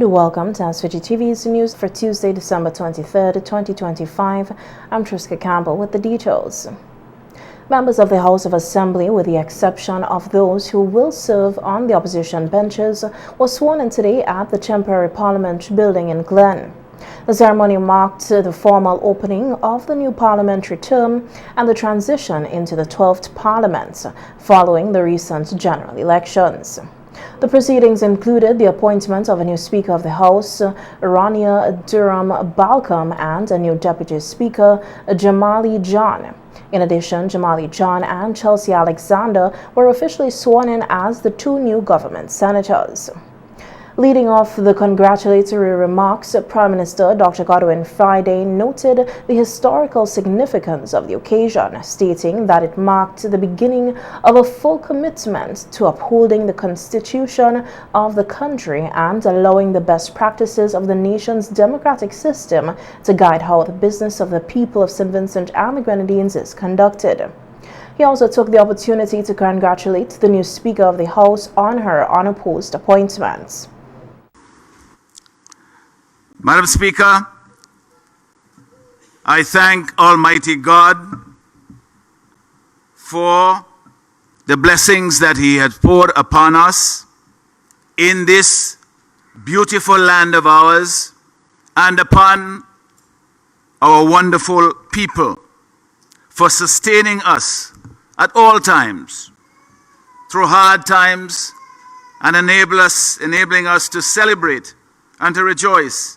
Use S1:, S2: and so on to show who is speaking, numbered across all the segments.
S1: Welcome to SVG-TV's news for Tuesday, December 23rd, 2025. I'm Triska Campbell with the details. Members of the House of Assembly, with the exception of those who will serve on the opposition benches, were sworn in today at the temporary Parliament building in Glen. The ceremony marked the formal opening of the new parliamentary term and the transition into the 12th Parliament following the recent general elections. The proceedings included the appointment of a new Speaker of the House, Rania Durham-Balcom, and a new Deputy Speaker, Jamali John. In addition, Jamali John and Chelsea Alexander were officially sworn in as the two new government senators. Leading off the congratulatory remarks, Prime Minister Dr. Godwin Friday noted the historical significance of the occasion, stating that it marked the beginning of a full commitment to upholding the Constitution of the country and allowing the best practices of the nation's democratic system to guide how the business of the people of St. Vincent and the Grenadines is conducted. He also took the opportunity to congratulate the new Speaker of the House on her unopposed appointments.
S2: Madam Speaker, I thank Almighty God for the blessings that He has poured upon us in this beautiful land of ours and upon our wonderful people, for sustaining us at all times through hard times and enabling us to celebrate and to rejoice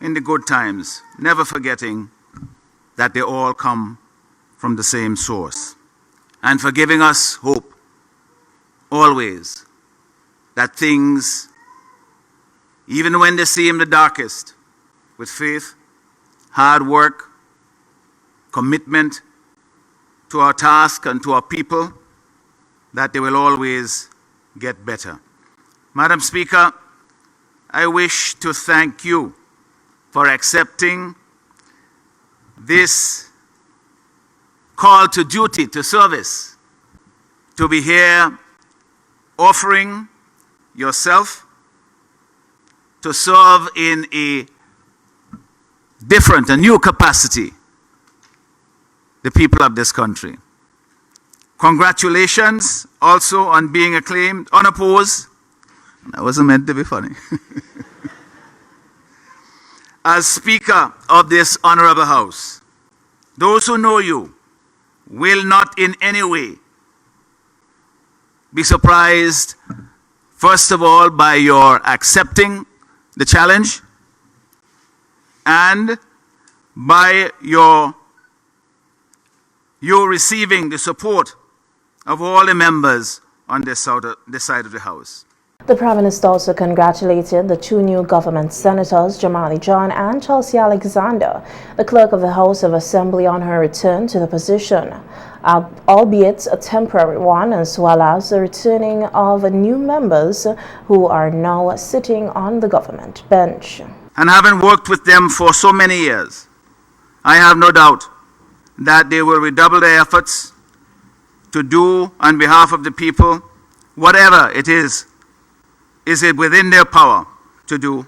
S2: in the good times, never forgetting that they all come from the same source, and for giving us hope always that things, even when they seem the darkest, with faith, hard work, commitment to our task and to our people, that they will always get better. Madam Speaker, I wish to thank you for accepting this call to duty, to service, to be here offering yourself to serve in a different, a new capacity, the people of this country. Congratulations also on being acclaimed unopposed. That wasn't meant to be funny. As Speaker of this Honorable House. Those who know you will not in any way be surprised, first of all, by your accepting the challenge and by you receiving the support of all the members on this side of the House.
S1: The Prime Minister also congratulated the two new government senators, Jamali John and Chelsea Alexander, the Clerk of the House of Assembly, on her return to the position, albeit a temporary one, as well as the returning of new members who are now sitting on the government bench.
S2: And having worked with them for so many years, I have no doubt that they will redouble their efforts to do on behalf of the people whatever it is it within their power to do,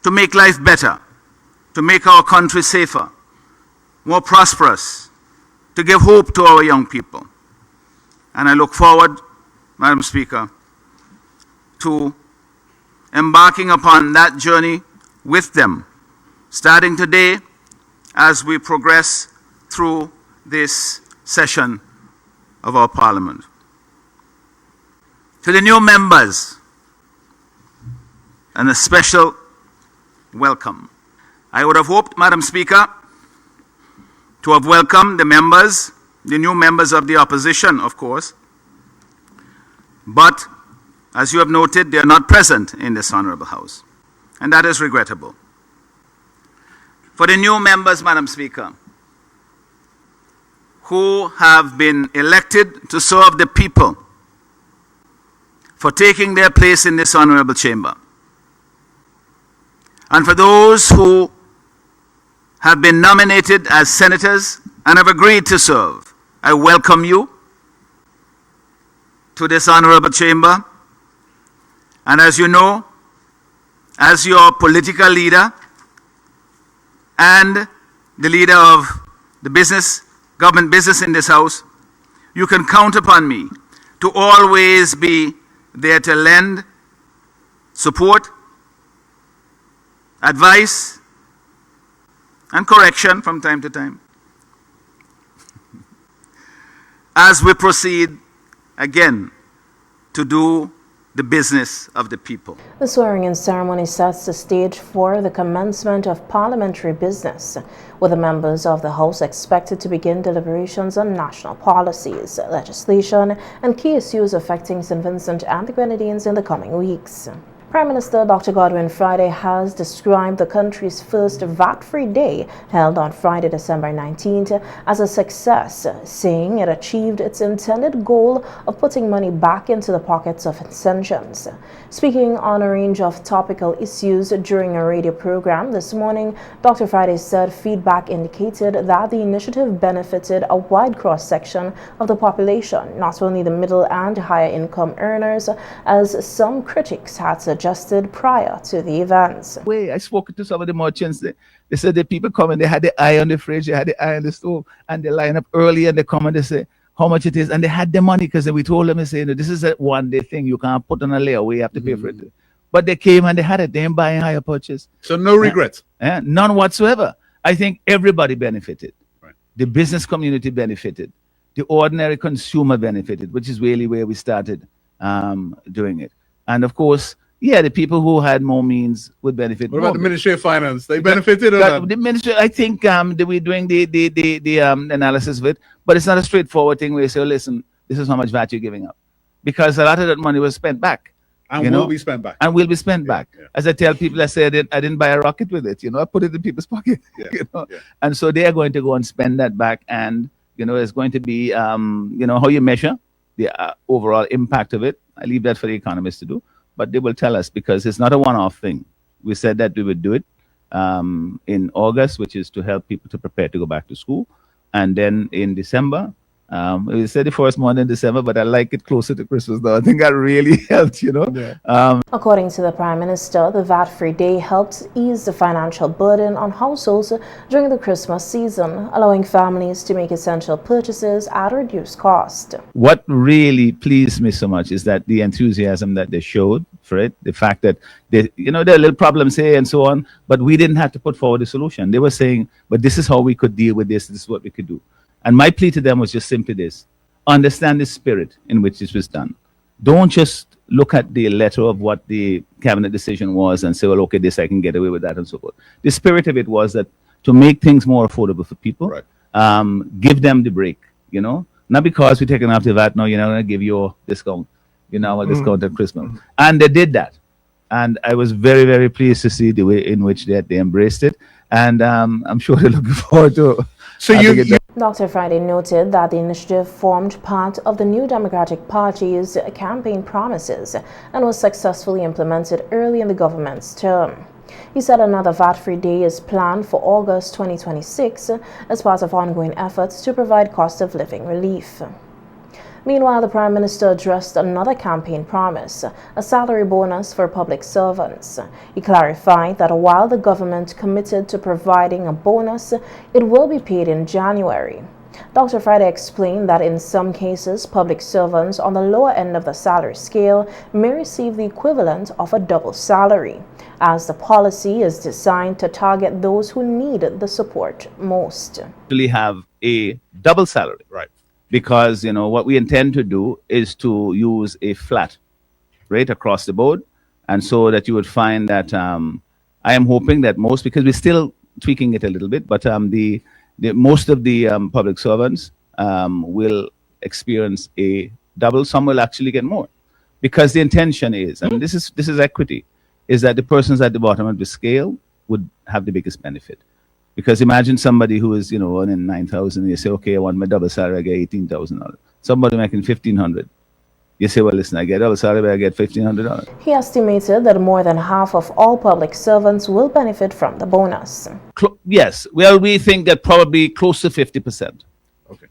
S2: to make life better, to make our country safer, more prosperous, to give hope to our young people. And I look forward, Madam Speaker, to embarking upon that journey with them, starting today as we progress through this session of our Parliament. To the new members, and a special welcome. I would have hoped, Madam Speaker, to have welcomed the members, the new members of the opposition, of course, but as you have noted, they are not present in this Honourable House, and that is regrettable. For the new members, Madam Speaker, who have been elected to serve the people, for taking their place in this honourable chamber, and for those who have been nominated as senators and have agreed to serve, I welcome you to this honorable chamber. And as you know, as your political leader and the leader of the government business in this house, you can count upon me to always be there to lend support, advice, and correction from time to time as we proceed again to do the business of the people.
S1: The swearing-in ceremony sets the stage for the commencement of parliamentary business, with the members of the House expected to begin deliberations on national policies, legislation, and key issues affecting St. Vincent and the Grenadines in the coming weeks. Prime Minister Dr. Godwin Friday has described the country's first VAT-free day, held on Friday, December 19th, as a success, saying it achieved its intended goal of putting money back into the pockets of its citizens. Speaking on a range of topical issues during a radio program this morning, Dr. Friday said feedback indicated that the initiative benefited a wide cross-section of the population, not only the middle and higher income earners, as some critics had suggested prior to the events.
S3: I spoke to some of the merchants. They said the people come and they had the eye on the fridge, they had the eye on the stove, and they line up early and they come and they say how much it is, and they had the money because we told them, they say, this is a one-day thing, you can't put on a layaway, you have to pay for it. But they came and they had it, they didn't buy a higher purchase.
S4: So no regrets?
S3: None whatsoever. I think everybody benefited.
S4: Right.
S3: The business community benefited. The ordinary consumer benefited, which is really where we started doing it. And of course, yeah, the people who had more means would benefit.
S4: What about the Ministry of Finance? They benefited or not?
S3: The ministry, I think we're doing the analysis of it, but it's not a straightforward thing where you say, oh, listen, this is how much VAT you're giving up. Because a lot of that money was spent back.
S4: And will be spent back.
S3: And will be spent back.
S4: Yeah.
S3: As I tell people, I say I didn't buy a rocket with it. I put it in people's pocket.
S4: Yeah. Yeah.
S3: And so they are going to go and spend that back. And, it's going to be, how you measure the overall impact of it. I leave that for the economists to do. But they will tell us, because it's not a one-off thing. We said that we would do it in August, which is to help people to prepare to go back to school. And then in December, we said the first month in December, but I like it closer to Christmas now. I think that really helped,
S4: Yeah.
S1: According to the Prime Minister, the VAT-free day helped ease the financial burden on households during the Christmas season, allowing families to make essential purchases at a reduced cost.
S3: What really pleased me so much is that the enthusiasm that they showed for it, the fact that there are little problems here and so on, but we didn't have to put forward a solution. They were saying, but this is how we could deal with this is what we could do. And my plea to them was just simply this: understand the spirit in which this was done. Don't just look at the letter of what the cabinet decision was and say, well, okay, this I can get away with that and so forth. The spirit of it was that to make things more affordable for people,
S4: Right.
S3: Give them the break, not because we're taking off the VAT, no, you're not going to give you a discount, a discount at Christmas. And they did that. And I was very, very pleased to see the way in which they embraced it. And I'm sure they're looking forward to.
S4: So
S1: Dr. Friday noted that the initiative formed part of the New Democratic Party's campaign promises and was successfully implemented early in the government's term. He said another VAT-free day is planned for August 2026 as part of ongoing efforts to provide cost of living relief. Meanwhile, the Prime Minister addressed another campaign promise, a salary bonus for public servants. He clarified that while the government committed to providing a bonus, it will be paid in January. Dr. Friday explained that in some cases, public servants on the lower end of the salary scale may receive the equivalent of a double salary, as the policy is designed to target those who need the support most.
S3: Actually have a double salary.
S4: Right.
S3: Because, what we intend to do is to use a flat rate across the board. And so that you would find that I am hoping that because we're still tweaking it a little bit, but most of the public servants will experience a double. Some will actually get more. Because the intention is, and this is equity, is that the persons at the bottom of the scale would have the biggest benefit. Because imagine somebody who is, earning 9,000, you say, okay, I want my double salary, I get $18,000. Somebody making $1,500. You say, well, listen, I get double salary, but I get $1,500.
S1: He estimated that more than half of all public servants will benefit from the bonus.
S3: Yes. Well, we think that probably close to 50%.
S4: Okay.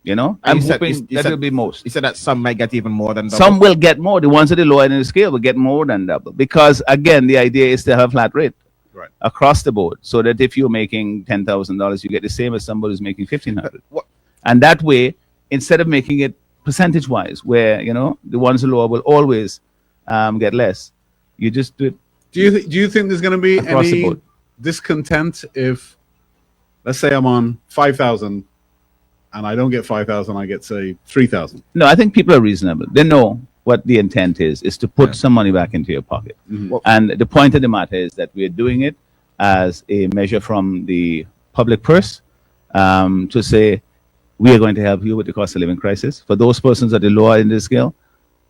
S3: You know,
S5: And
S3: I'm
S5: you said-
S3: hoping
S5: you
S3: that
S5: said-
S3: will be most.
S5: You said that some might get even more than double.
S3: Some will get more. The ones at the lower end of the scale will get more than double. Because again, the idea is to have a flat rate
S4: Right.
S3: across the board, so that if you're making $10,000, you get the same as somebody who's making 1,500.
S5: What-
S3: And that way, instead of making it percentage-wise, where you know the ones lower will always get less, you just do it.
S4: Do you think there's going to be
S3: Across the
S4: any
S3: board.
S4: discontent if, let's say, I'm on 5,000 and I don't get 5,000, I get say 3,000?
S3: No, I think people are reasonable. They know what the intent is to put some money back into your pocket.
S4: Mhm.
S3: And the point of the matter is that we are doing it as a measure from the public purse to say we are going to help you with the cost of living crisis. For those persons at the lower end of the scale,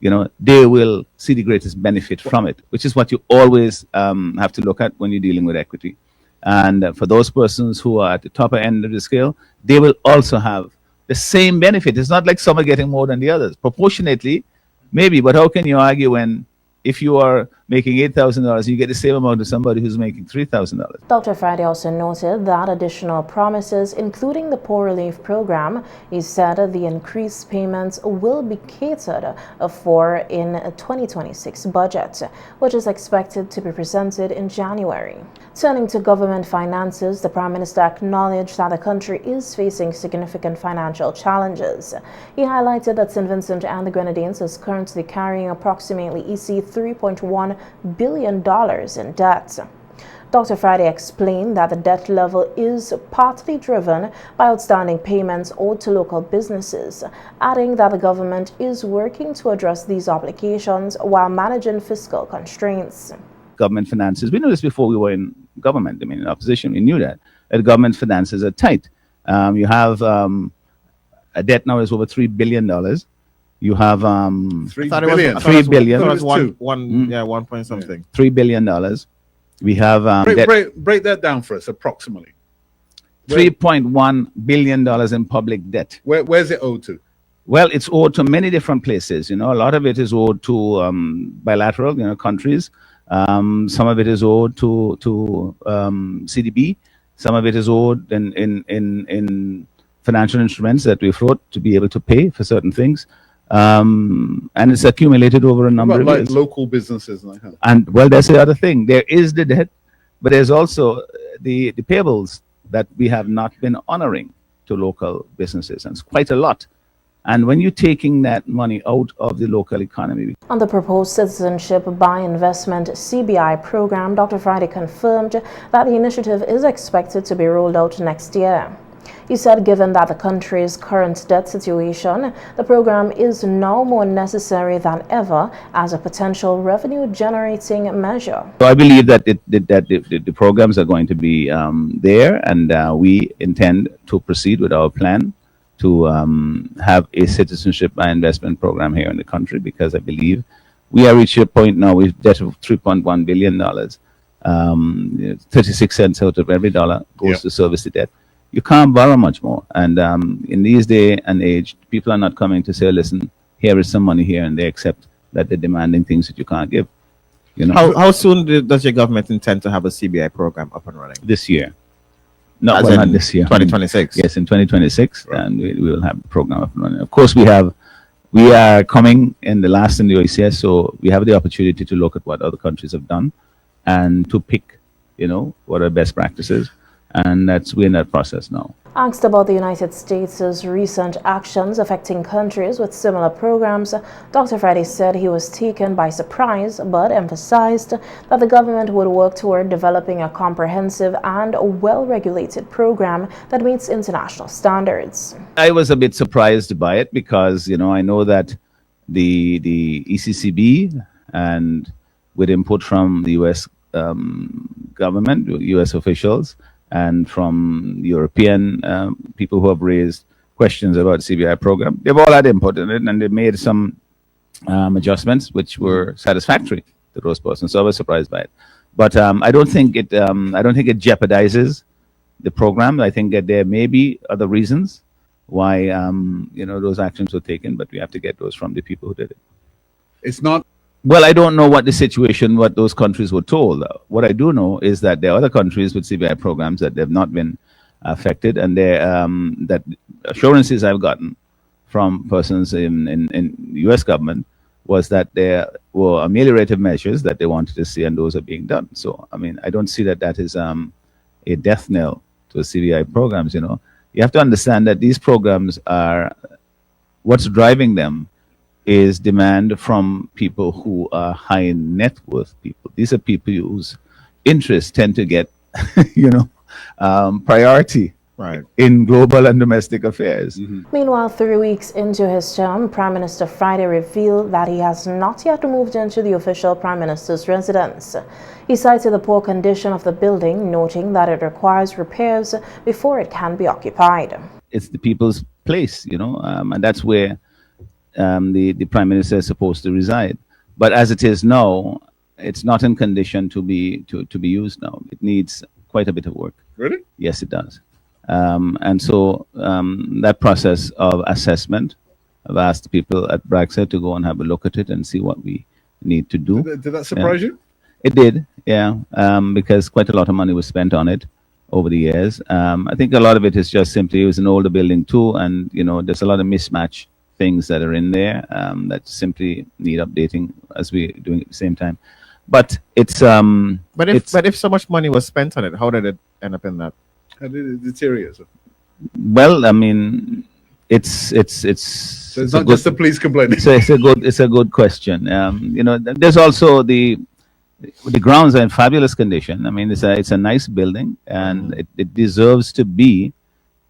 S3: you know, they will see the greatest benefit from it, which is what you always have to look at when you're dealing with equity. And for those persons who are at the top end of the scale, they will also have the same benefit. It's not like some are getting more than the others. Proportionately, maybe, but how can you argue when if you are making $8,000, you get the same amount as somebody who's making $3,000?
S1: Dr. Friday also noted that additional promises, including the poor relief program, he said the increased payments will be catered for in a 2026 budget, which is expected to be presented in January. Turning to government finances, the Prime Minister acknowledged that the country is facing significant financial challenges. He highlighted that St. Vincent and the Grenadines is currently carrying approximately $3.1 billion in debt. Dr. Friday explained that the debt level is partly driven by outstanding payments owed to local businesses, adding that the government is working to address these obligations while managing fiscal constraints.
S3: Government finances, we knew this before we were in government. I mean, in opposition, we knew that government finances are tight. You have a debt now is over $3 billion. You have
S4: 3
S5: thought it was-
S4: billion.
S5: I thought it was-
S3: 3 billion.
S5: I thought it was
S4: Two.
S5: one point something.
S3: $3 billion. We have
S4: Break that down for us approximately.
S3: $3.1 billion in public debt.
S4: Where's it owed to?
S3: Well, it's owed to many different places. You know, a lot of it is owed to bilateral, you know, countries. Some of it is owed to CDB. Some of it is owed in financial instruments that we wrote to be able to pay for certain things. And it's accumulated over a number
S4: What
S3: of
S4: about
S3: years.
S4: like local businesses like that?
S3: And well, that's the other thing. There is the debt, but there's also the payables that we have not been honoring to local businesses, and it's quite a lot. And when you're taking that money out of the local economy.
S1: On the proposed Citizenship by Investment CBI program, Dr. Friday confirmed that the initiative is expected to be rolled out next year. He said given that the country's current debt situation, the program is now more necessary than ever as a potential revenue-generating measure.
S3: So I believe that the programs are going to be there, and we intend to proceed with our plan to have a citizenship by investment program here in the country, because I believe we are reaching a point now with debt of $3.1 billion. 36 cents out of every dollar goes to service the debt. You can't borrow much more. And in these day and age, people are not coming to say, listen, here is some money here, and they accept that they're demanding things that you can't give. You know,
S5: How soon does your government intend to have a CBI program up and running?
S3: this year. No,
S5: As
S3: well,
S5: in
S3: not this year.
S5: 2026.
S3: Yes, in 2026, and we will have the program up and running. Of course, we are coming in the last in the OECS, so we have the opportunity to look at what other countries have done and to pick, you know, what are best practices, and we're in that process now.
S1: Asked about the United States' recent actions affecting countries with similar programs, Dr. Friday said he was taken by surprise, but emphasized that the government would work toward developing a comprehensive and well-regulated program that meets international standards.
S3: I was a bit surprised by it because, you know, I know that the ECCB, and with input from the U.S. Government, U.S. officials, and from European people who have raised questions about the CBI program, they've all had input in it, and they made some adjustments which were satisfactory to those persons. So I was surprised by it, but I don't think it jeopardizes the program. I think that there may be other reasons why you know, those actions were taken, but we have to get those from the people who did it.
S4: It's not.
S3: Well, I don't know what the situation, what those countries were told. What I do know is that there are other countries with CBI programs that have not been affected, and that assurances I've gotten from persons in U.S. government was that there were ameliorative measures that they wanted to see, and those are being done. So, I mean, I don't see that that is a death knell to CBI programs. You know, you have to understand that these programs are, what's driving them is demand from people who are high net worth people. These are people whose interests tend to get, you know, priority
S5: Right.
S3: in global and domestic affairs.
S1: Meanwhile, 3 weeks into his term, Prime Minister Friday revealed that he has not yet moved into the official Prime Minister's residence. He cited the poor condition of the building, noting that it requires repairs before it can be occupied.
S3: It's the people's place, you know, and that's where the Prime Minister is supposed to reside. But as it is now, it's not in condition to be used now. It needs quite a bit of work.
S4: Really?
S3: Yes, it does. And so that process of assessment, I've asked people at Bragset to go and have a look at it and see what we need to do.
S4: Did that surprise you?
S3: It did, yeah, because quite a lot of money was spent on it over the years. I think a lot of it is just simply, it was an older building too, and you know, there's a lot of mismatch things that are in there that simply need updating as we're doing at the same time. But it's
S5: But if so much money was spent on it, how did it end up in that?
S4: How did it deteriorate? So
S3: well, I mean, it's
S4: not just the police complaining.
S3: So it's a good question. You know, there's also the grounds are in fabulous condition. I mean, it's a nice building, and it deserves to be,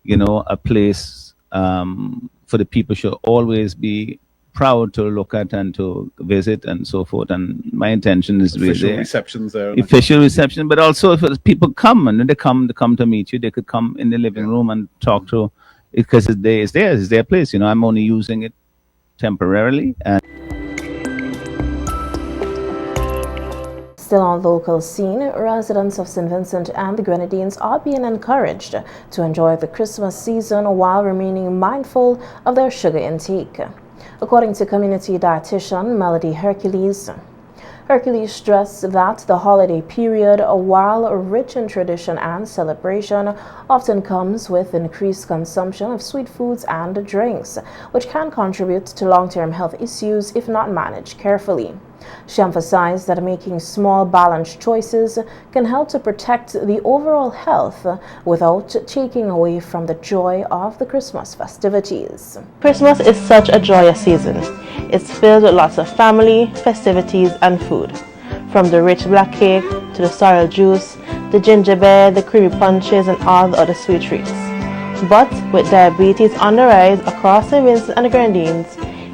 S3: you know, a place for the people should always be proud to look at and to visit and so forth. And my intention is really
S4: Official
S3: there.
S4: receptions there.
S3: Official reception, but also if people come and they come to meet you, they could come in the living room and talk to, because it's their place. You know, I'm only using it temporarily. And
S1: Still on local scene, residents of St. Vincent and the Grenadines are being encouraged to enjoy the Christmas season while remaining mindful of their sugar intake. According to community dietitian Melody Hercules stressed that the holiday period, while rich in tradition and celebration, often comes with increased consumption of sweet foods and drinks, which can contribute to long-term health issues if not managed carefully. She emphasized that making small, balanced choices can help to protect the overall health without taking away from the joy of the Christmas festivities.
S6: Christmas is such a joyous season. It's filled with lots of family, festivities, and food. From the rich black cake to the sorrel juice, the gingerbread, the creamy punches, and all the other sweet treats. But with diabetes on the rise across St. Vincent and the Grenadines,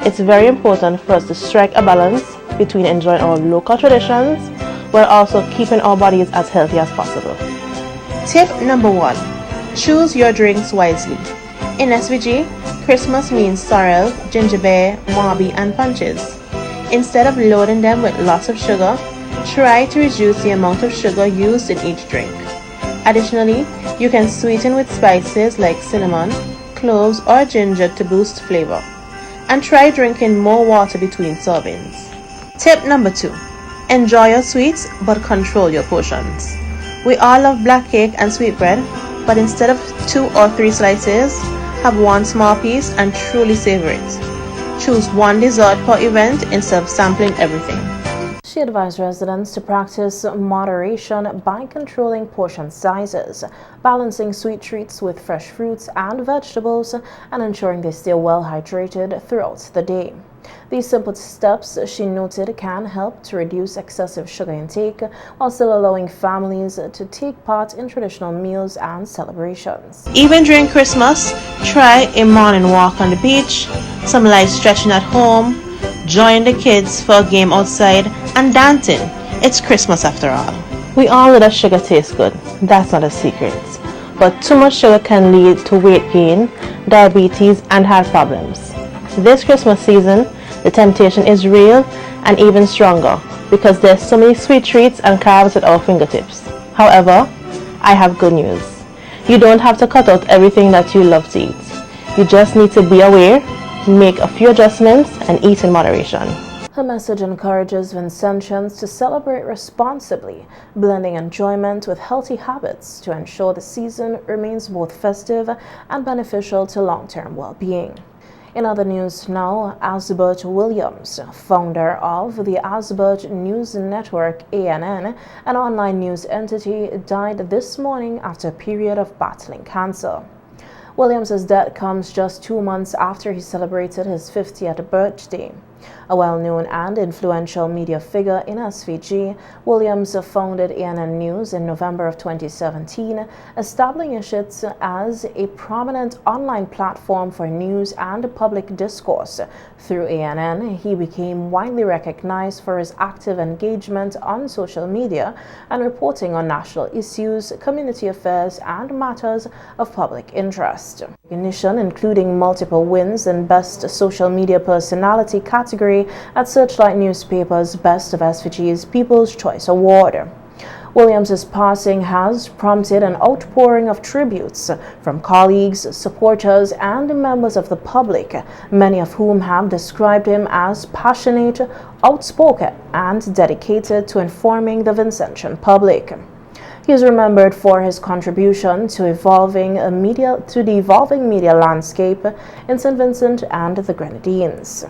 S6: it's very important for us to strike a balance between enjoying our local traditions while also keeping our bodies as healthy as possible. Tip number 1. Choose your drinks wisely. In SVG, Christmas means sorrel, gingerbread, marby, and punches. Instead of loading them with lots of sugar, try to reduce the amount of sugar used in each drink. Additionally, you can sweeten with spices like cinnamon, cloves, or ginger to boost flavor. And try drinking more water between servings. Tip number 2. Enjoy your sweets, but control your portions. We all love black cake and sweetbread, but instead of 2 or 3 slices, have 1 small piece and truly savor it. Choose 1 dessert per event instead of sampling everything.
S1: She advised residents to practice moderation by controlling portion sizes, balancing sweet treats with fresh fruits and vegetables, and ensuring they stay well hydrated throughout the day. These simple steps, she noted, can help to reduce excessive sugar intake while still allowing families to take part in traditional meals and celebrations.
S6: Even during Christmas, try a morning walk on the beach, some light stretching at home, join the kids for a game outside, and dancing. It's Christmas after all. We all know that sugar tastes good. That's not a secret. But too much sugar can lead to weight gain, diabetes, and heart problems. This Christmas season, the temptation is real and even stronger because there's so many sweet treats and carbs at our fingertips. However, I have good news. You don't have to cut out everything that you love to eat. You just need to be aware, make a few adjustments, and eat in moderation.
S1: Her message encourages Vincentians to celebrate responsibly, blending enjoyment with healthy habits to ensure the season remains both festive and beneficial to long-term well-being. In other news now, Asbert Williams, founder of the Asbert News Network ANN, an online news entity, died this morning after a period of battling cancer. Williams' death comes just 2 months after he celebrated his 50th birthday. A well-known and influential media figure in SVG, Williams founded ANN News in November of 2017, establishing it as a prominent online platform for news and public discourse. Through ANN, he became widely recognized for his active engagement on social media and reporting on national issues, community affairs, and matters of public interest. Recognition, including multiple wins in Best Social Media Personality category at Searchlight Newspaper's Best of SVG's People's Choice Award. Williams' passing has prompted an outpouring of tributes from colleagues, supporters, and members of the public, many of whom have described him as passionate, outspoken, and dedicated to informing the Vincentian public. He is remembered for his contribution to the evolving media landscape in St. Vincent and the Grenadines.